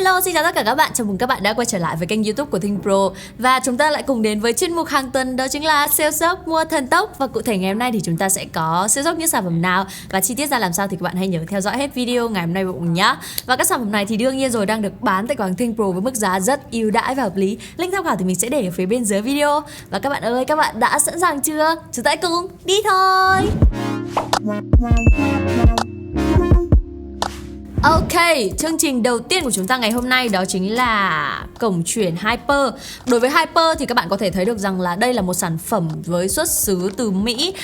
Hello, xin chào tất cả các bạn. Chào mừng các bạn đã quay trở lại với kênh YouTube của Think Pro. Và chúng ta lại cùng đến với chuyên mục hàng tuần, đó chính là sale sốc mua thần tốc. Và cụ thể ngày hôm nay thì chúng ta sẽ có sale sốc những sản phẩm nào và chi tiết ra làm sao thì các bạn hãy nhớ theo dõi hết video ngày hôm nay cùng nhá. Và các sản phẩm này thì đương nhiên rồi đang được bán tại cửa hàng Think Pro với mức giá rất ưu đãi và hợp lý. Link tham khảo thì mình sẽ để ở phía bên dưới video. Và các bạn ơi, các bạn đã sẵn sàng chưa? Chúng ta hãy cùng đi thôi. Ok, chương trình đầu tiên của chúng ta ngày hôm nay đó chính là cổng chuyển Hyper. Đối với Hyper thì các bạn có thể thấy được rằng là đây là một sản phẩm với xuất xứ từ Mỹ.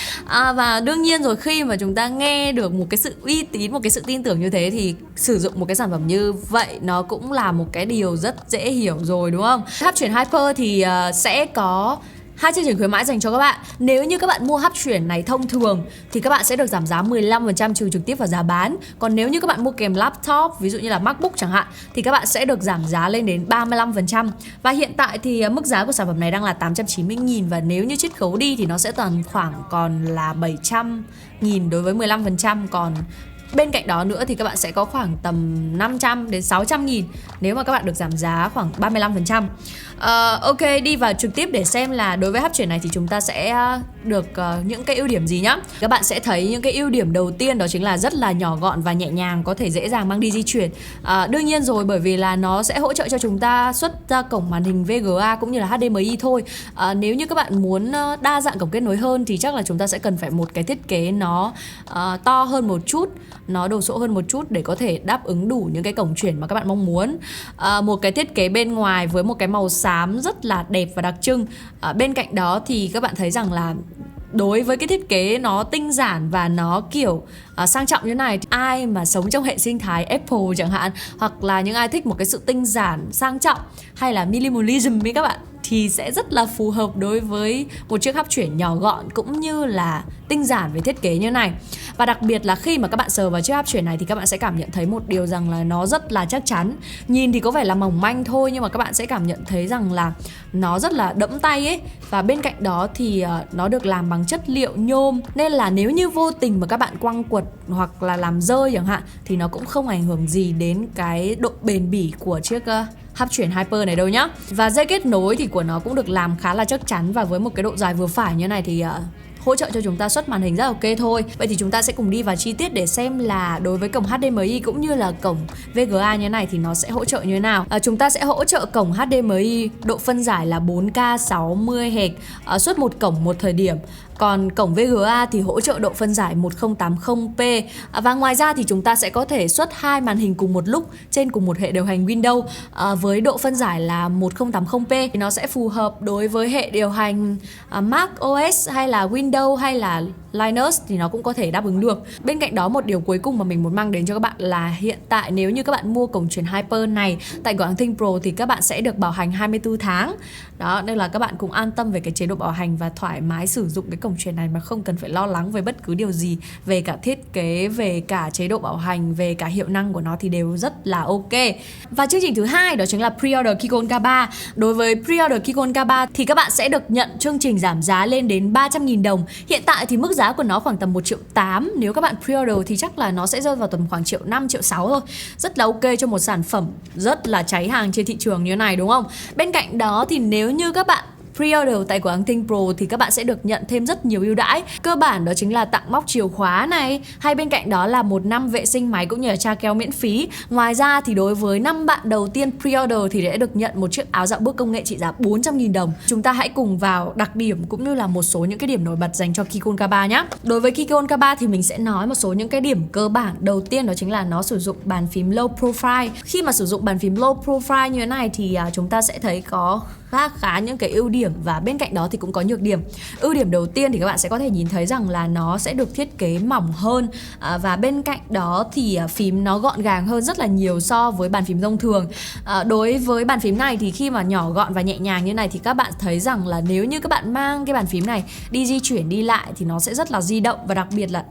Và đương nhiên rồi, khi mà chúng ta nghe được một cái sự uy tín, một cái sự tin tưởng như thế thì sử dụng một cái sản phẩm như vậy nó cũng là một cái điều rất dễ hiểu rồi, đúng không? Hub chuyển Hyper thì sẽ có hai chương trình khuyến mãi dành cho các bạn. Nếu như các bạn mua hub chuyển này thông thường thì các bạn sẽ được giảm giá 15% trừ trực tiếp vào giá bán. Còn nếu như các bạn mua kèm laptop, ví dụ như là MacBook chẳng hạn, thì các bạn sẽ được giảm giá lên đến 35%. Và hiện tại thì mức giá của sản phẩm này đang là 890.000. Và nếu như chiết khấu đi thì nó sẽ toàn khoảng còn là 700.000 đối với 15%. Còn bên cạnh đó nữa thì các bạn sẽ có khoảng tầm 500 đến 600.000 nếu mà các bạn được giảm giá khoảng 35%. Ok, đi vào trực tiếp để xem là đối với hub chuyển này thì chúng ta sẽ được những cái ưu điểm gì nhá. Các bạn sẽ thấy những cái ưu điểm đầu tiên đó chính là rất là nhỏ gọn và nhẹ nhàng, có thể dễ dàng mang đi di chuyển. Đương nhiên rồi, bởi vì là nó sẽ hỗ trợ cho chúng ta xuất ra cổng màn hình VGA cũng như là HDMI thôi. Nếu như các bạn muốn đa dạng cổng kết nối hơn thì chắc là chúng ta sẽ cần phải một cái thiết kế nó to hơn một chút, nó đồ sộ hơn một chút để có thể đáp ứng đủ những cái cổng chuyển mà các bạn mong muốn. Một cái thiết kế bên ngoài với một cái màu xám rất là đẹp và đặc trưng. Bên cạnh đó thì các bạn thấy rằng là đối với cái thiết kế nó tinh giản và nó kiểu sang trọng như này, ai mà sống trong hệ sinh thái Apple chẳng hạn, hoặc là những ai thích một cái sự tinh giản, sang trọng hay là minimalism với các bạn, thì sẽ rất là phù hợp đối với một chiếc hub chuyển nhỏ gọn cũng như là tinh giản về thiết kế như này. Và đặc biệt là khi mà các bạn sờ vào chiếc hub chuyển này thì các bạn sẽ cảm nhận thấy một điều rằng là nó rất là chắc chắn. Nhìn thì có vẻ là mỏng manh thôi, nhưng mà các bạn sẽ cảm nhận thấy rằng là nó rất là đẫm tay ấy. Và bên cạnh đó thì nó được làm bằng chất liệu nhôm, nên là nếu như vô tình mà các bạn quăng quật hoặc là làm rơi chẳng hạn thì nó cũng không ảnh hưởng gì đến cái độ bền bỉ của chiếc hub chuyển Hyper này đâu nhá. Và dây kết nối thì của nó cũng được làm khá là chắc chắn, và với một cái độ dài vừa phải như này thì hỗ trợ cho chúng ta xuất màn hình rất ok thôi. Vậy thì chúng ta sẽ cùng đi vào chi tiết để xem là đối với cổng HDMI cũng như là cổng VGA như thế này thì nó sẽ hỗ trợ như thế nào. Chúng ta sẽ hỗ trợ cổng HDMI độ phân giải là 4K 60Hz xuất một cổng một thời điểm. Còn cổng VGA thì hỗ trợ độ phân giải 1080p. Và ngoài ra thì chúng ta sẽ có thể xuất hai màn hình cùng một lúc trên cùng một hệ điều hành Windows với độ phân giải là 1080p. Nó sẽ phù hợp đối với hệ điều hành Mac OS hay là Windows hay là Linux thì nó cũng có thể đáp ứng được. Bên cạnh đó, một điều cuối cùng mà mình muốn mang đến cho các bạn là hiện tại nếu như các bạn mua cổng chuyển Hyper này tại cửa hàng Think Pro thì các bạn sẽ được bảo hành 24 tháng. Đó, nên là các bạn cũng an tâm về cái chế độ bảo hành và thoải mái sử dụng cái cổng chuyển này mà không cần phải lo lắng về bất cứ điều gì về cả thiết kế, về cả chế độ bảo hành, về cả hiệu năng của nó thì đều rất là ok. Và chương trình thứ hai đó chính là Pre-order Keycon K3. Đối với Pre-order Keycon K3 thì các bạn sẽ được nhận chương trình giảm giá lên đến 300.000 đồng. Hiện tại thì mức giá của nó khoảng tầm 1,8 triệu. Nếu các bạn pre-order thì chắc là nó sẽ rơi vào tầm khoảng 1,5 triệu, 1,6 triệu thôi. Rất là ok cho một sản phẩm rất là cháy hàng trên thị trường như thế này, đúng không? Bên cạnh đó thì nếu như các bạn pre-order tại cửa hàng Think Pro thì các bạn sẽ được nhận thêm rất nhiều ưu đãi. Cơ bản đó chính là tặng móc chìa khóa này, hay bên cạnh đó là 1 năm vệ sinh máy cũng như là tra keo miễn phí. Ngoài ra thì đối với 5 bạn đầu tiên pre-order thì sẽ được nhận một chiếc áo dạo bước công nghệ trị giá 400.000 đồng. Chúng ta hãy cùng vào đặc điểm cũng như là một số những cái điểm nổi bật dành cho Keycon K3 nhé. Đối với Keycon K3 thì mình sẽ nói một số những cái điểm cơ bản. Đầu tiên đó chính là nó sử dụng bàn phím low profile. Khi mà sử dụng bàn phím low profile như thế này thì chúng ta sẽ thấy có khá những cái ưu điểm và bên cạnh đó thì cũng có nhược điểm. Ưu điểm đầu tiên thì các bạn sẽ có thể nhìn thấy rằng là nó sẽ được thiết kế mỏng hơn, và bên cạnh đó thì phím nó gọn gàng hơn rất là nhiều so với bàn phím thông thường. Đối với bàn phím này thì khi mà nhỏ gọn và nhẹ nhàng như này thì các bạn thấy rằng là nếu như các bạn mang cái bàn phím này đi di chuyển đi lại thì nó sẽ rất là di động, và đặc biệt là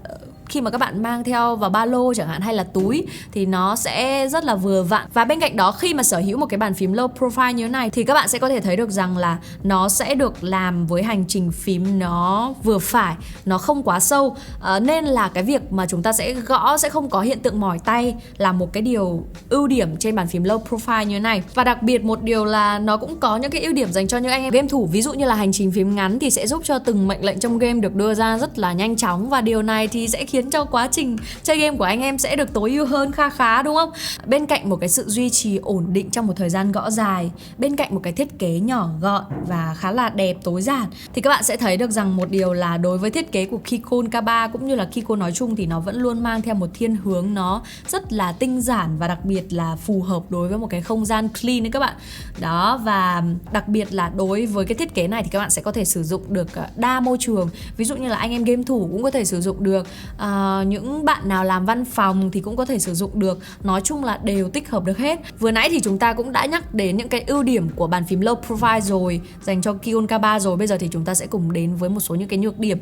khi mà các bạn mang theo vào ba lô chẳng hạn hay là túi thì nó sẽ rất là vừa vặn. Và bên cạnh đó khi mà sở hữu một cái bàn phím low profile như thế này thì các bạn sẽ có thể thấy được rằng là nó sẽ được làm với hành trình phím nó vừa phải, nó không quá sâu, nên là cái việc mà chúng ta sẽ gõ sẽ không có hiện tượng mỏi tay là một cái điều ưu điểm trên bàn phím low profile như thế này. Và đặc biệt một điều là nó cũng có những cái ưu điểm dành cho những anh em game thủ, ví dụ như là hành trình phím ngắn thì sẽ giúp cho từng mệnh lệnh trong game được đưa ra rất là nhanh chóng, và điều này thì sẽ khiến cho quá trình chơi game của anh em sẽ được tối ưu hơn kha khá, đúng không? Bên cạnh một cái sự duy trì ổn định trong một thời gian gõ dài, bên cạnh một cái thiết kế nhỏ gọn và khá là đẹp tối giản, thì các bạn sẽ thấy được rằng một điều là đối với thiết kế của Keychron K3 cũng như là Keychron nói chung thì nó vẫn luôn mang theo một thiên hướng nó rất là tinh giản và đặc biệt là phù hợp đối với một cái không gian clean đấy các bạn. Đó, và đặc biệt là đối với cái thiết kế này thì các bạn sẽ có thể sử dụng được đa môi trường. Ví dụ như là anh em game thủ cũng có thể sử dụng được, những bạn nào làm văn phòng thì cũng có thể sử dụng được. Nói chung là đều tích hợp được hết. Vừa nãy thì chúng ta cũng đã nhắc đến những cái ưu điểm của bàn phím low profile rồi, dành cho Keychron K3 rồi. Bây giờ thì chúng ta sẽ cùng đến với một số những cái nhược điểm.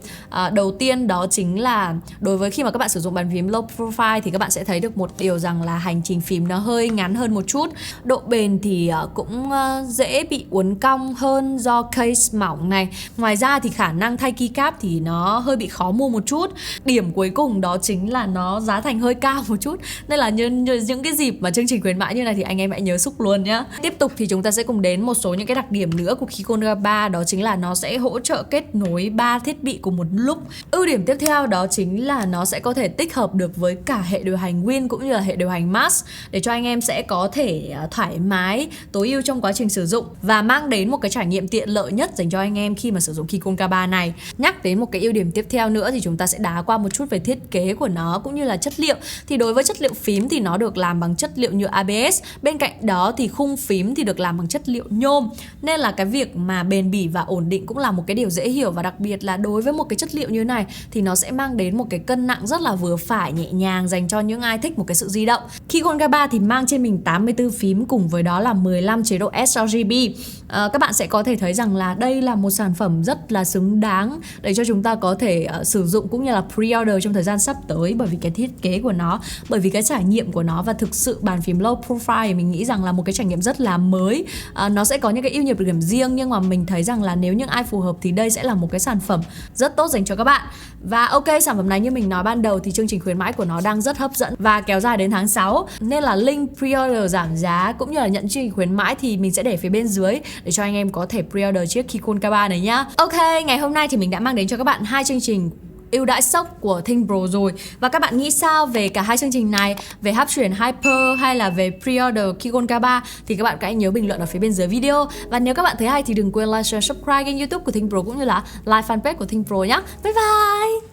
Đầu tiên đó chính là đối với khi mà các bạn sử dụng bàn phím low profile thì các bạn sẽ thấy được một điều rằng là hành trình phím nó hơi ngắn hơn một chút. Độ bền thì cũng dễ bị uốn cong hơn do case mỏng này. Ngoài ra thì khả năng thay keycap thì nó hơi bị khó mua một chút. Điểm cuối cùng đó chính là nó giá thành hơi cao một chút, nên là những cái dịp mà chương trình khuyến mãi như này thì anh em hãy nhớ xúc luôn nhá. Tiếp tục thì chúng ta sẽ cùng đến một số những cái đặc điểm nữa của Keychron K3, đó chính là nó sẽ hỗ trợ kết nối 3 thiết bị cùng một lúc. Ưu điểm tiếp theo đó chính là nó sẽ có thể tích hợp được với cả hệ điều hành Win cũng như là hệ điều hành Mac, để cho anh em sẽ có thể thoải mái, tối ưu trong quá trình sử dụng và mang đến một cái trải nghiệm tiện lợi nhất dành cho anh em khi mà sử dụng Keychron K3 này. Nhắc đến một cái ưu điểm tiếp theo nữa thì chúng ta sẽ đá qua một chút về thiết kế của nó cũng như là chất liệu. Thì đối với chất liệu phím thì nó được làm bằng chất liệu nhựa ABS. Bên cạnh đó thì khung phím thì được làm bằng chất liệu nhôm, nên là cái việc mà bền bỉ và ổn định cũng là một cái điều dễ hiểu. Và đặc biệt là đối với một cái chất liệu như thế này thì nó sẽ mang đến một cái cân nặng rất là vừa phải, nhẹ nhàng dành cho những ai thích một cái sự di động. Keychron K3 thì mang trên mình 84 phím cùng với đó là 15 chế độ sRGB. Các bạn sẽ có thể thấy rằng là đây là một sản phẩm rất là xứng đáng để cho chúng ta có thể sử dụng cũng như là pre-order trong thời gian sắp tới, bởi vì cái thiết kế của nó, bởi vì cái trải nghiệm của nó, và thực sự bàn phím low profile mình nghĩ rằng là một cái trải nghiệm rất là mới. Nó sẽ có những cái ưu nhược điểm riêng, nhưng mà mình thấy rằng là nếu những ai phù hợp thì đây sẽ là một cái sản phẩm rất tốt dành cho các bạn. Và ok, sản phẩm này như mình nói ban đầu thì chương trình khuyến mãi của nó đang rất hấp dẫn và kéo dài đến tháng 6, nên là link pre-order giảm giá cũng như là nhận chương trình khuyến mãi thì mình sẽ để phía bên dưới để cho anh em có thể pre-order chiếc Keychron K3 này nhá. Ok, ngày hôm nay thì mình đã mang đến cho các bạn 2 chương trình ưu đãi sốc của Think Pro rồi. Và các bạn nghĩ sao về cả 2 chương trình này, về hấp chuyển Hyper hay là về pre-order Keychron K3 thì các bạn hãy nhớ bình luận ở phía bên dưới video. Và nếu các bạn thấy hay thì đừng quên like, share, subscribe kênh YouTube của Think Pro cũng như là like fanpage của Think Pro nhé. Bye bye.